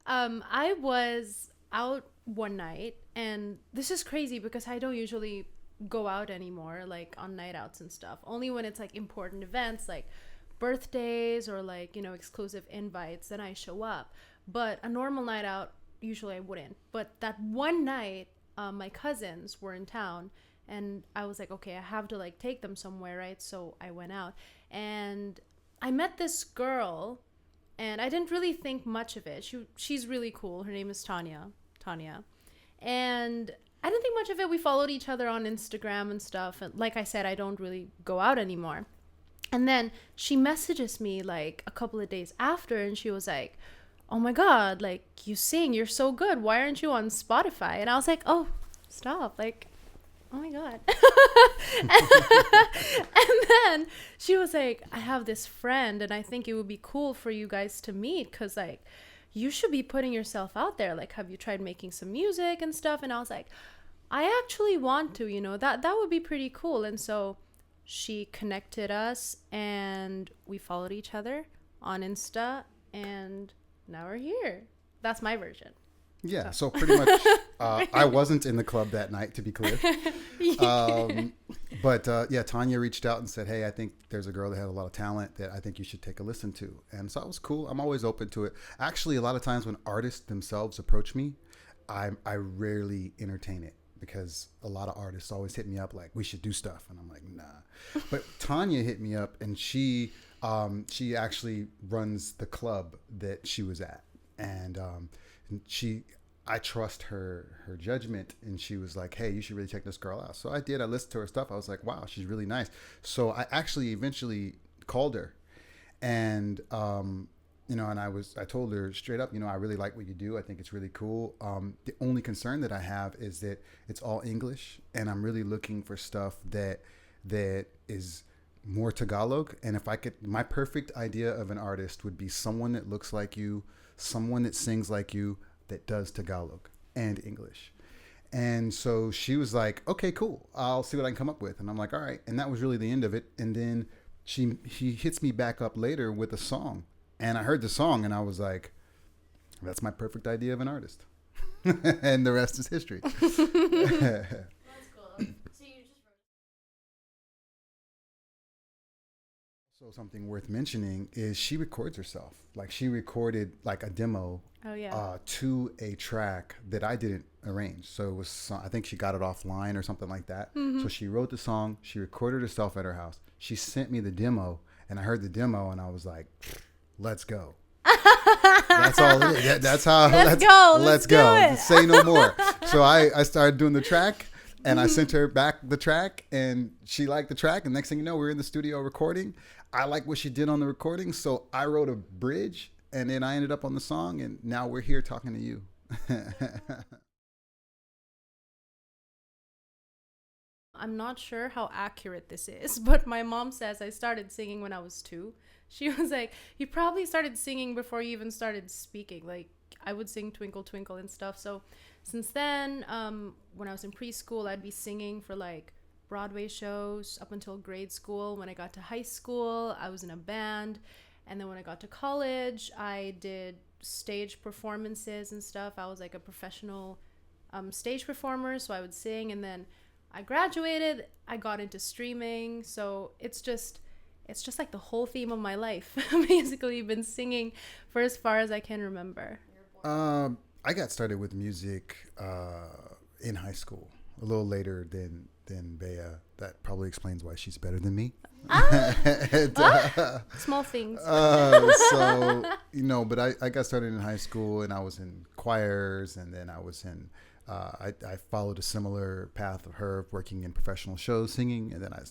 I was out one night, and this is crazy because I don't usually go out anymore, like on night outs and stuff. Only when it's like important events, like birthdays or like, exclusive invites, then I show up. But a normal night out, usually I wouldn't. But that one night, my cousins were in town, and I was like, okay, I have to like take them somewhere, right? So I went out, and I met this girl, and I didn't really think much of it. She's really cool. Her name is Tanya. Tanya. And I didn't think much of it. We followed each other on Instagram and stuff. And like I said, I don't really go out anymore. And then she messages me like a couple of days after, and she was like, "Oh my God, like you sing, you're so good. Why aren't you on Spotify?" And I was like, "Oh, stop. Like, oh my God." And then she was like, "I have this friend, and I think it would be cool for you guys to meet because, like, you should be putting yourself out there. Like, have you tried making some music and stuff?" And I was like, "I actually want to, that would be pretty cool." And so she connected us, and we followed each other on Insta, and now we're here. That's my version. Yeah, so pretty much, I wasn't in the club that night, to be clear. But yeah, Tanya reached out and said, "Hey, I think there's a girl that has a lot of talent that I think you should take a listen to." And so that was cool. I'm always open to it. Actually, a lot of times when artists themselves approach me, I rarely entertain it because a lot of artists always hit me up like, "We should do stuff," and I'm like, "Nah." But Tanya hit me up, and she actually runs the club that she was at, and I trust her judgment, and she was like, "Hey, you should really check this girl out." So I did. I listened to her stuff. I was like, "Wow, she's really nice." So I actually eventually called her, and and I told her straight up, I really like what you do. I think it's really cool. The only concern that I have is that it's all English, and I'm really looking for stuff that is more Tagalog. And if I could, my perfect idea of an artist would be someone that looks like you, someone that sings like you, that does Tagalog and English. And so she was like, "Okay, cool. I'll see what I can come up with." And I'm like, "All right." And that was really the end of it. And then he hits me back up later with a song. And I heard the song, and I was like, "That's my perfect idea of an artist." And the rest is history. That's cool. So you just So something worth mentioning is she records herself. Like she recorded like a demo Oh yeah. to a track that I didn't arrange. So it was, I think she got it offline or something like that. Mm-hmm. So she wrote the song. She recorded herself at her house. She sent me the demo, and I heard the demo, and I was like, "Let's go." That's all it is. That's how. Let's go. Let's Do go. it. Say no more. So I started doing the track, and I sent her back the track, and she liked the track. And next thing you know, we're in the studio recording. I like what she did on the recording, so I wrote a bridge, and then I ended up on the song, and now we're here talking to you. I'm not sure how accurate this is, but my mom says I started singing when I was 2. She was like, "You probably started singing before you even started speaking." Like, I would sing Twinkle Twinkle and stuff. So since then, when I was in preschool, I'd be singing for like Broadway shows up until grade school. When I got to high school, I was in a band. And then when I got to college, I did stage performances and stuff. I was like a professional stage performer, so I would sing. And then I graduated, I got into streaming. So it's just like the whole theme of my life. Basically, been singing for as far as I can remember. I got started with music in high school, a little later than Bea. That probably explains why she's better than me. And, Small things. so but I got started in high school, and I was in choirs, and then I was in I followed a similar path of her, working in professional shows singing, and then I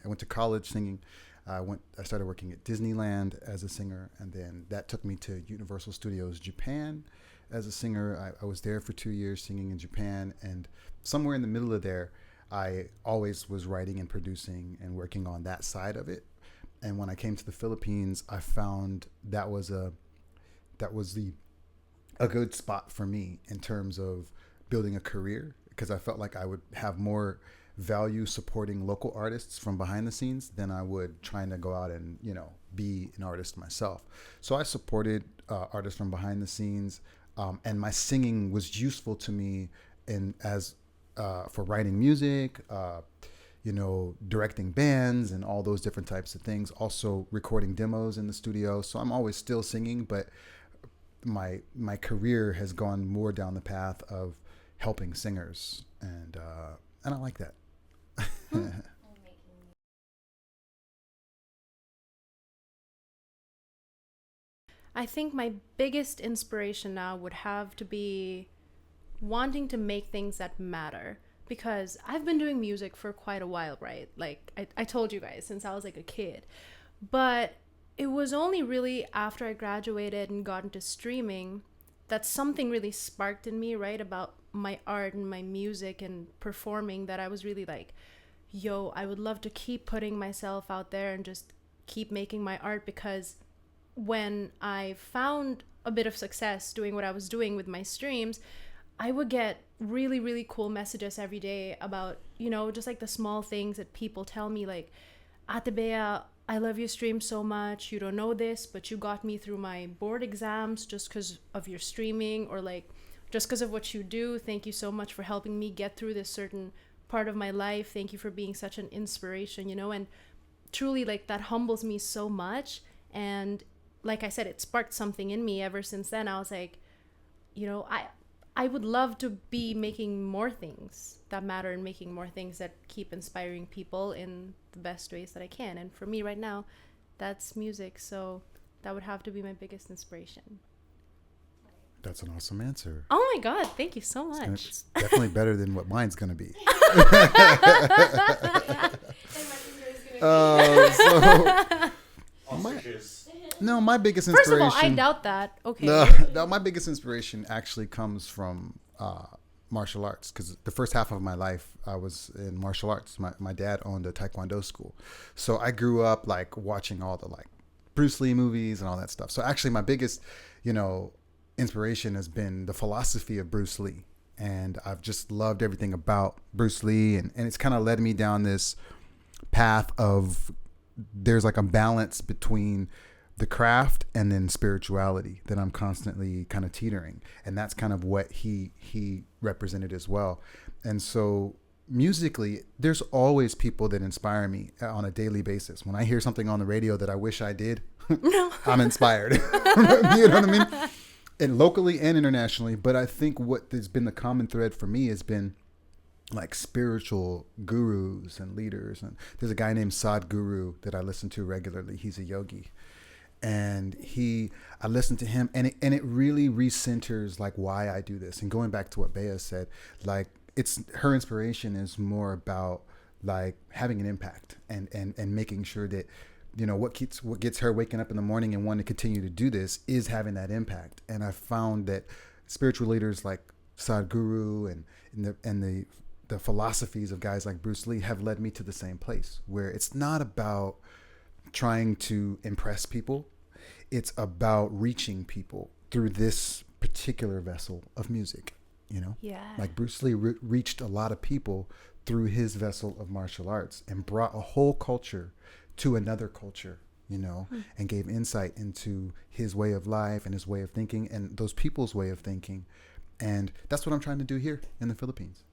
went to college singing. I started working at Disneyland as a singer, and then that took me to Universal Studios Japan as a singer. I was there for 2 years singing in Japan, and somewhere in the middle of there, I always was writing and producing and working on that side of it. And when I came to the Philippines, I found that was a good spot for me in terms of building a career, because I felt like I would have more value supporting local artists from behind the scenes than I would trying to go out and be an artist myself. So I supported artists from behind the scenes. And my singing was useful to me in as for writing music, directing bands and all those different types of things. Also recording demos in the studio. So I'm always still singing, but my career has gone more down the path of helping singers, and I like that. I think my biggest inspiration now would have to be wanting to make things that matter, because I've been doing music for quite a while, right? Like I told you guys, since I was like a kid. But it was only really after I graduated and got into streaming that something really sparked in me, right? About my art and my music and performing, that I was really like, yo, I would love to keep putting myself out there and just keep making my art. Because when I found a bit of success doing what I was doing with my streams, I would get really, really cool messages every day about, just like the small things that people tell me, like, Ate Bea, I love your stream so much. You don't know this, but you got me through my board exams just because of your streaming, or like just because of what you do. Thank you so much for helping me get through this certain part of my life. Thank you for being such an inspiration, and truly, like, that humbles me so much. And like I said, it sparked something in me. Ever since then, I was like, I would love to be making more things that matter and making more things that keep inspiring people in the best ways that I can. And for me right now, that's music. So that would have to be my biggest inspiration. That's an awesome answer. Oh my God, thank you so much. It's definitely better than what mine's going to be. My biggest inspiration. First of all, I doubt that. Okay. No, my biggest inspiration actually comes from martial arts, because the first half of my life I was in martial arts. My dad owned a taekwondo school, so I grew up like watching all the like Bruce Lee movies and all that stuff. So actually, my biggest, inspiration has been the philosophy of Bruce Lee, and I've just loved everything about Bruce Lee, and it's kind of led me down this path of there's like a balance between the craft and then spirituality that I'm constantly kind of teetering. And that's kind of what he represented as well. And so musically, there's always people that inspire me on a daily basis. When I hear something on the radio that I wish I did, I'm inspired. You know what I mean? And locally and internationally. But I think what has been the common thread for me has been like spiritual gurus and leaders. And there's a guy named Sadhguru that I listen to regularly. He's a yogi. And I listened to him, and it really recenters like why I do this. And going back to what Bea said, like her inspiration is more about like having an impact and making sure that, what gets her waking up in the morning and wanting to continue to do this is having that impact. And I found that spiritual leaders like Sadhguru and the philosophies of guys like Bruce Lee have led me to the same place, where it's not about trying to impress people. It's about reaching people through this particular vessel of music, Yeah. Like Bruce Lee reached a lot of people through his vessel of martial arts and brought a whole culture to another culture, and gave insight into his way of life and his way of thinking and those people's way of thinking. And that's what I'm trying to do here in the Philippines.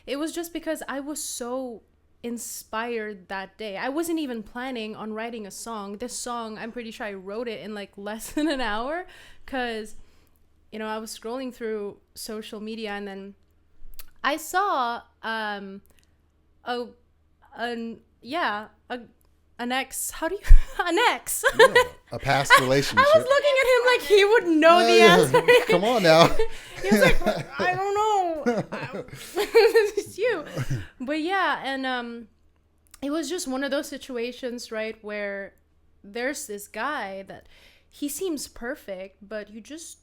It was just because I was so inspired that day. I wasn't even planning on writing a song. This song, I'm pretty sure I wrote it in like less than an hour, because I was scrolling through social media, and then I saw an ex. How do you an ex? Yeah, a past relationship. I was looking at him like he would know the answer. Come on now. He was like, I don't know. It's you. But yeah, and it was just one of those situations, right, where there's this guy that he seems perfect, but he just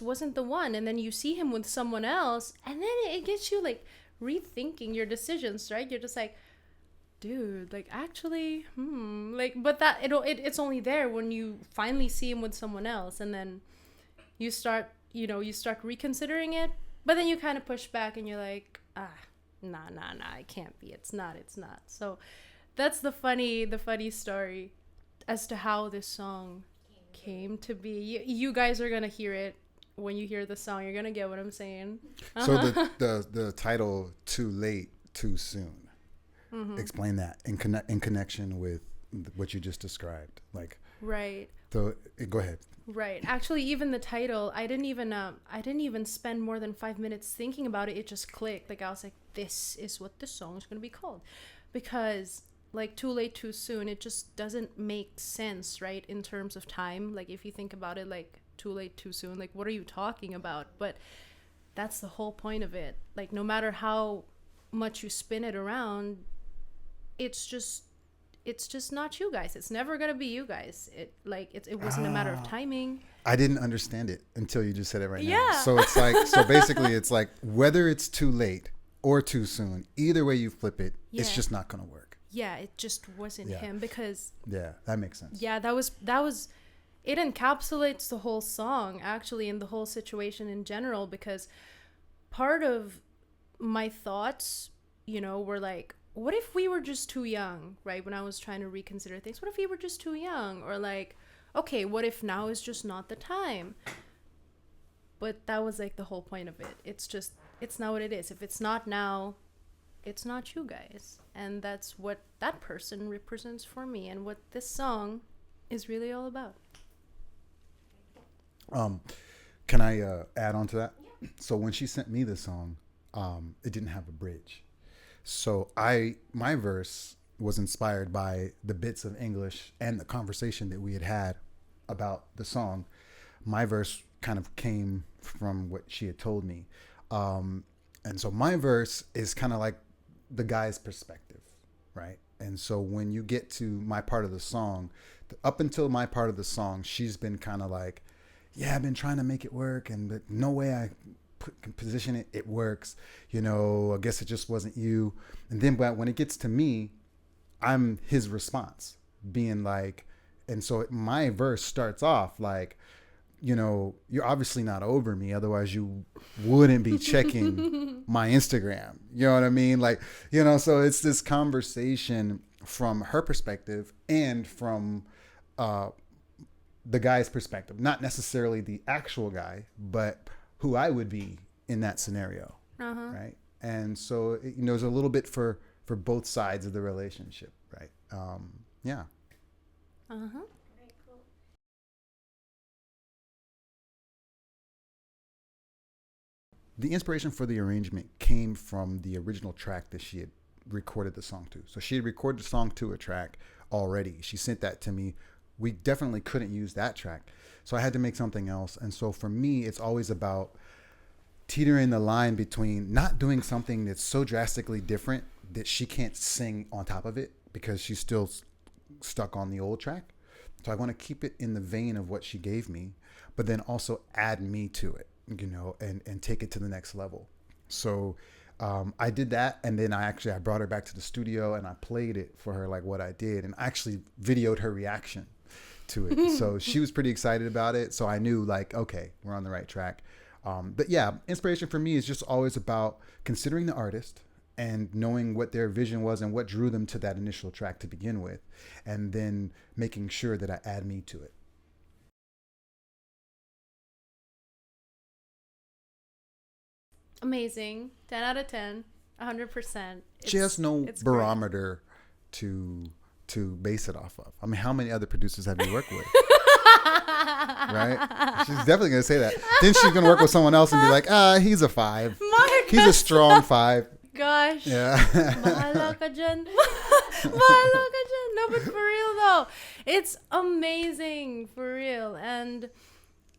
wasn't the one. And then you see him with someone else, and then it gets you like rethinking your decisions, right? You're just like, dude, like actually, like, but that it's only there when you finally see him with someone else, and then you start reconsidering it, but then you kind of push back and you're like, nah, it can't be, it's not. So That's the funny story as to how this song came to be. You guys are gonna hear it when you hear the song. You're gonna get what I'm saying. So the title "Too Late, Too Soon." Mm-hmm. Explain that in connection with what you just described. Like, right. So go ahead. Right. Actually, even the title, I didn't even spend more than 5 minutes thinking about it. It just clicked. Like, I was like, this is what the song is gonna be called, because like "Too Late, Too Soon," it just doesn't make sense, right, in terms of time. Like, if you think about it, like, too late, too soon, like, what are you talking about? But that's the whole point of it. Like, no matter how much you spin it around, it's just not you guys. It's never gonna be you guys. It wasn't a matter of timing. I didn't understand it until you just said it right now. Yeah. So it's like, so basically it's like, whether it's too late or too soon, either way you flip it, it's just not gonna work. Yeah, it just wasn't him, because that makes sense. Yeah, that was it encapsulates the whole song, actually, and the whole situation in general, because part of my thoughts, were like, what if we were just too young, right? When I was trying to reconsider things, what if we were just too young? Or like, okay, what if now is just not the time? But that was like the whole point of it. It's not what it is. If it's not now, it's not you guys. And that's what that person represents for me, and what this song is really all about. Can I add on to that? Yeah. So when she sent me the song, it didn't have a bridge. So my verse was inspired by the bits of English and the conversation that we had about the song. My verse kind of came from what she had told me. And so my verse is kind of like the guy's perspective, right? And so when you get to my part of the song, up until my part of the song, she's been kind of like, yeah, I've been trying to make it work, and but no way I can position it, it works. I guess it just wasn't you. And then but when it gets to me, I'm his response, being like, and so my verse starts off like, you're obviously not over me, otherwise you wouldn't be checking my Instagram. You know what I mean? Like, so it's this conversation from her perspective and from the guy's perspective, not necessarily the actual guy, but who I would be in that scenario. Right. And so, there's a little bit for both sides of the relationship. Right. Yeah. Uh-huh. The inspiration for the arrangement came from the original track that she had recorded the song to. So she had recorded the song to a track already. She sent that to me. We definitely couldn't use that track. So I had to make something else. And so for me, it's always about teetering the line between not doing something that's so drastically different that she can't sing on top of it because she's still stuck on the old track. So I want to keep it in the vein of what she gave me, but then also add me to it, and take it to the next level. So I did that, and then I brought her back to the studio and I played it for her, like what I did, and I actually videoed her reaction to it. So she was pretty excited about it. So I knew, like, okay, we're on the right track. But yeah, inspiration for me is just always about considering the artist and knowing what their vision was and what drew them to that initial track to begin with, and then making sure that I add me to it. Amazing. 10 out of 10. 100%. She has no barometer to base it off of. I mean, how many other producers have you worked with? Right? She's definitely going to say that. Then she's going to work with someone else and be like, he's a 5. He's a strong 5. Gosh. Yeah. Bahala ka dyan. Bahala ka dyan. No, but for real though, it's amazing, for real. And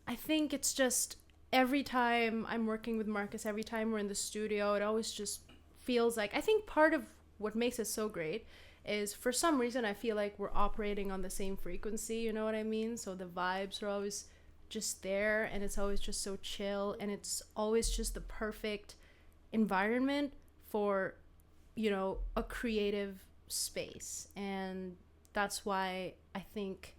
I think it's just, every time I'm working with Marcus, every time we're in the studio, it always just feels like, I think part of what makes it so great is, for some reason, I feel like we're operating on the same frequency, you know what I mean? So the vibes are always just there, and it's always just so chill, and it's always just the perfect environment for, a creative space. And that's why I think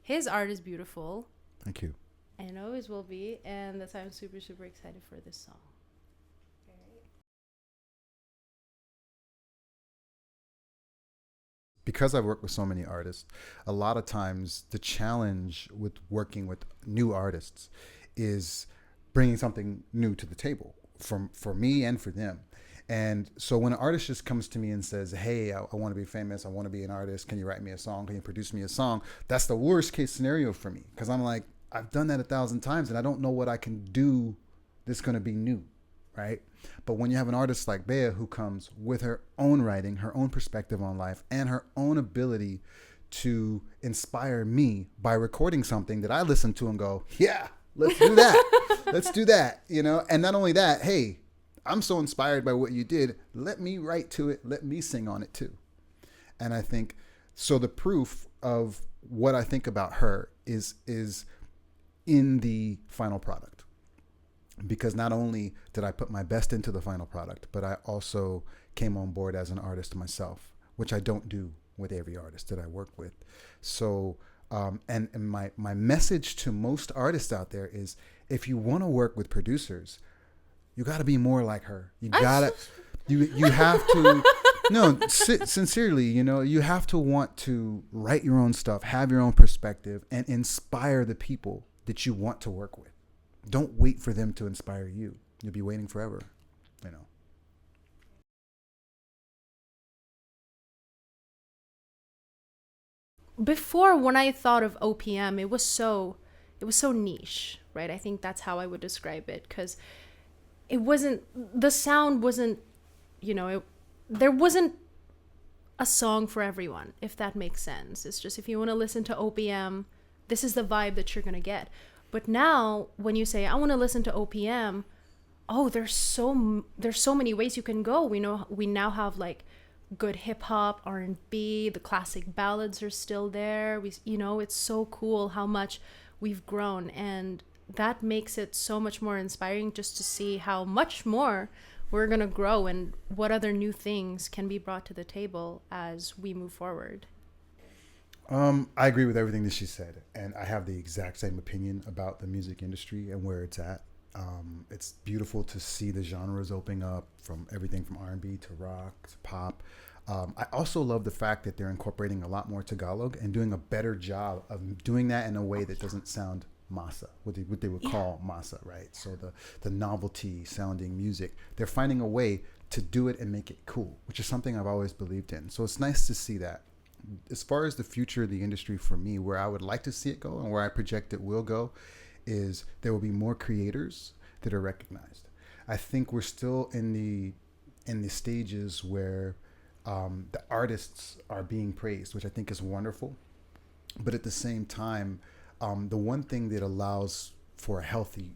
his art is beautiful. Thank you. And always will be. And that's why I'm super, super excited for this song. because I've worked with so many artists, a lot of times the challenge with working with new artists is bringing something new to the table for me and for them. And so when an artist just comes to me and says, "Hey, I want to be famous. I want to be an artist. Can you write me a song? Can you produce me a song?" That's the worst case scenario for me, because I'm like, I've done that 1,000 times and I don't know what I can do that's going to be new, right? But when you have an artist like Bea who comes with her own writing, her own perspective on life, and her own ability to inspire me by recording something that I listen to and go, "Yeah, let's do that. Let's do that," you know? And not only that, hey, I'm so inspired by what you did. Let me write to it. Let me sing on it too. And I think so. The proof of what I think about her is in the final product, because not only did I put my best into the final product, but I also came on board as an artist myself, which I don't do with every artist that I work with. So, and my message to most artists out there is, if you want to work with producers, you got to be more like her. You gotta, you have to, no, sincerely, you know, you have to want to write your own stuff, have your own perspective, and inspire the people that you want to work with. Don't wait for them to inspire you. You'll be waiting forever, you know. Before, when I thought of OPM, it was so niche, right? I think that's how I would describe it, because it wasn't, the sound wasn't, you know, there wasn't a song for everyone, if that makes sense. It's just, if you want to listen to OPM, this is the vibe that you're going to get. But now when you say, I want to listen to OPM, oh, there's so many ways you can go. We now have like good hip hop, R&B, the classic ballads are still there. It's so cool how much we've grown, and that makes it so much more inspiring just to see how much more we're going to grow and what other new things can be brought to the table as we move forward. I agree with everything that she said, and I have the exact same opinion about the music industry and where it's at. It's beautiful to see the genres opening up, from everything from R&B to rock to pop. I also love the fact that they're incorporating a lot more Tagalog and doing a better job of doing that in a way that doesn't sound masa, what they would call masa, right? So the novelty sounding music, they're finding a way to do it and make it cool, which is something I've always believed in. So it's nice to see that. As far as the future of the industry for me, where I would like to see it go and where I project it will go, is there will be more creators that are recognized. I think we're still in the stages where the artists are being praised, which I think is wonderful. But at the same time, the one thing that allows for a healthy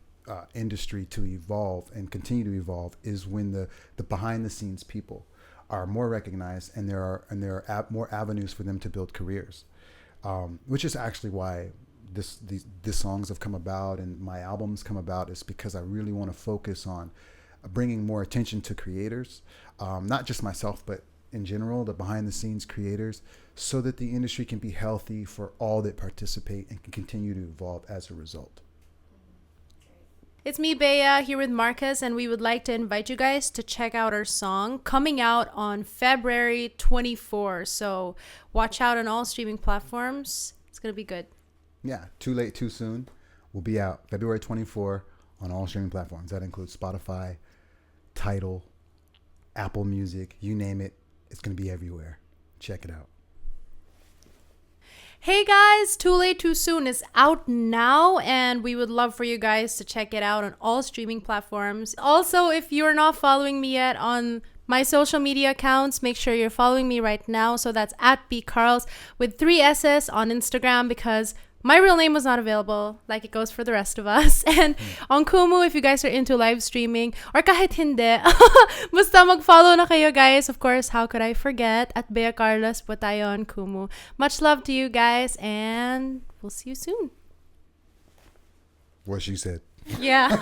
industry to evolve and continue to evolve is when the behind the scenes people are more recognized, and there are more avenues for them to build careers, which is actually why these songs have come about and my albums come about, is because I really want to focus on bringing more attention to creators, not just myself, but in general, the behind the scenes creators, so that the industry can be healthy for all that participate and can continue to evolve as a result. It's me, Bea, here with Marcus, and we would like to invite you guys to check out our song coming out on February 24. So watch out on all streaming platforms. It's going to be good. Yeah, Too Late, Too Soon will be out February 24 on all streaming platforms. That includes Spotify, Tidal, Apple Music, you name it. It's going to be everywhere. Check it out. Hey guys, Too Late Too Soon is out now, and we would love for you guys to check it out on all streaming platforms. Also, if you're not following me yet on my social media accounts, make sure you're following me right now. So that's at Bea Carlos with 3 S's on Instagram, because my real name was not available, like it goes for the rest of us. And on Kumu, if you guys are into live streaming, or kahit hindi, basta mag-follow na kayo, guys. Of course, how could I forget? At Bea Carlos po tayo on Kumu. Much love to you guys, and we'll see you soon. What she said. Yeah.